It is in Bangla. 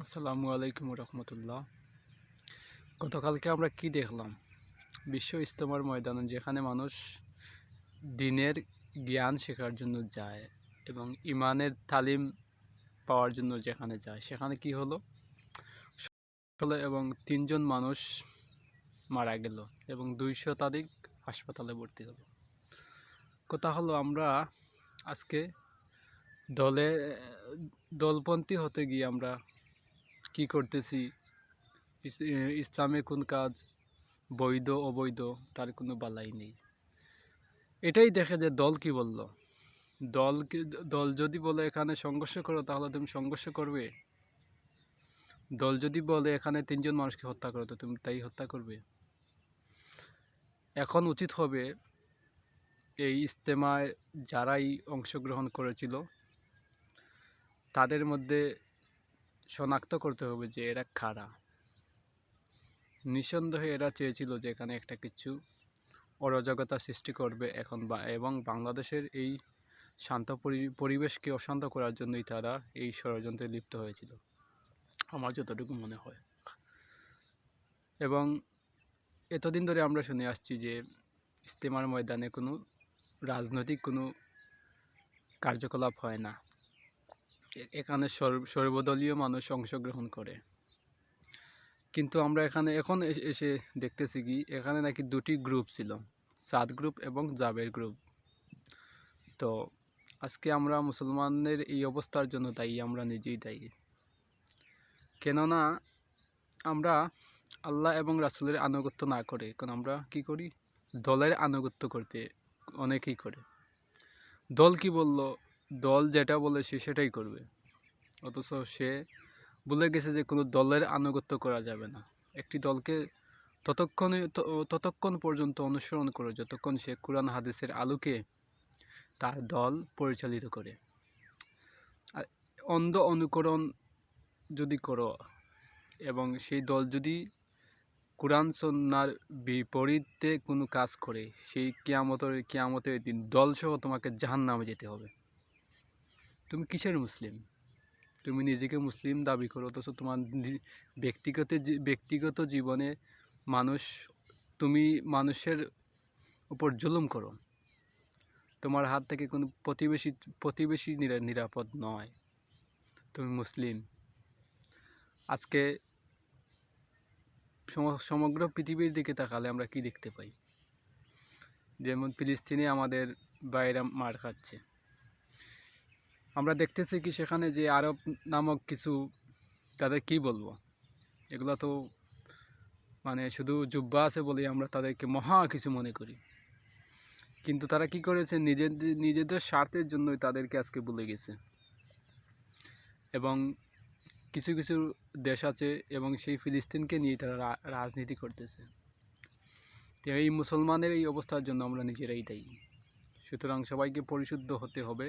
আসসালামু আলাইকুম রহমতুল্লাহ। গতকালকে আমরা কি দেখলাম? বিশ্ব ইজতেমার ময়দানে যেখানে মানুষ দিনের জ্ঞান শেখার জন্য যায় এবং ইমানের তালিম পাওয়ার জন্য যেখানে যায়, সেখানে কি হলো? এবং 3 জন মানুষ মারা গেল এবং 200 শতাধিক হাসপাতালে ভর্তি হলো। কথা হলো, আমরা আজকে দলে দলপন্থী হতে গিয়ে আমরা কি করতেছি? ইসলামে কোন কাজ বৈধ অবৈধ তার কোনো বালাই নেই। এটাই দেখে যে দল কি বলল। দল যদি বলে এখানে সংঘর্ষ করো, তাহলে তুমি সংঘর্ষ করবে। দল যদি বলে এখানে 3 জন মানুষকে হত্যা করো, তো তুমি তাই হত্যা করবে। এখন উচিত হবে এই ইজতেমায় যারাই অংশগ্রহণ করেছিল তাদের মধ্যে শনাক্ত করতে হবে যে এরা কারা। নিঃসন্দেহে এরা চেয়েছিল যে এখানে একটা কিছু অরাজকতা সৃষ্টি করবে এবং বাংলাদেশের এই শান্ত পরিবেশকে অশান্ত করার জন্যই তারা এই ষড়যন্ত্রে লিপ্ত হয়েছিল, আমার যতটুকু মনে হয়। এবং এতদিন ধরে আমরা শুনে আসছি যে ইজতেমার ময়দানে কোনো রাজনৈতিক কোনো কার্যকলাপ হয় না, এখানে সর্বদলীয় মানুষ অংশগ্রহণ করে। কিন্তু আমরা এখন এসে দেখতেছি কি, এখানে নাকি 2টি গ্রুপ ছিল, সাদ গ্রুপ এবং জাবের গ্রুপ। তো আজকে আমরা মুসলমানদের এই অবস্থার জন্য দায়ী, আমরা নিজেই দায়ী। কেননা আমরা আল্লাহ এবং রাসূলের আনুগত্য না করে এখন আমরা কি করি? দলের আনুগত্য করতে অনেকেই করে। দল কি বলল, দল যেটা বলে সে সেটাই করবে, অথচ সে ভুলে গেছে যে কোনো দলের আনুগত্য করা যাবে না। একটি দলকে ততক্ষণ পর্যন্ত অনুসরণ করে যতক্ষণ সে কোরআন হাদিসের আলোকে তার দল পরিচালিত করে। আর অন্ধ অনুকরণ যদি করো এবং সেই দল যদি কোরআন সুন্নাহর বিপরীতে কোনো কাজ করে, সেই কিয়ামতের দিন দলসহ তোমাকে জাহান্নামে যেতে হবে। তুমি কিসের মুসলিম? তুমি নিজেকে মুসলিম দাবি করো, অথচ তোমার ব্যক্তিগত জীবনে তুমি মানুষের উপর জুলুম করো। তোমার হাত থেকে কোনো প্রতিবেশী নিরাপদ নয়। তুমি মুসলিম। আজকে সমগ্র পৃথিবীর দিকে তাকালে আমরা কি দেখতে পাই? যেমন ফিলিস্তিনে আমাদের ভাইয়েরা মার খাচ্ছে। আমরা দেখতেছি কি সেখানে যে আরব নামক কিছু, তাদের কি বলবো, এগুলো তো মানে শুধু জুব্বা আছে বলেই আমরা তাদেরকে মহা কিছু মনে করি। কিন্তু তারা কি করেছে? নিজেদের স্বার্থের জন্যই তাদেরকে আজকে ভুলে গেছে। এবং কিছু কিছু দেশ আছে এবং সেই ফিলিস্তিনকে নিয়ে তারা রাজনীতি করতেছে। তো এই মুসলমানের এই অবস্থার জন্য আমরা নিজেরাই দায়ী। সুতরাং সবাইকে পরিশুদ্ধ হতে হবে।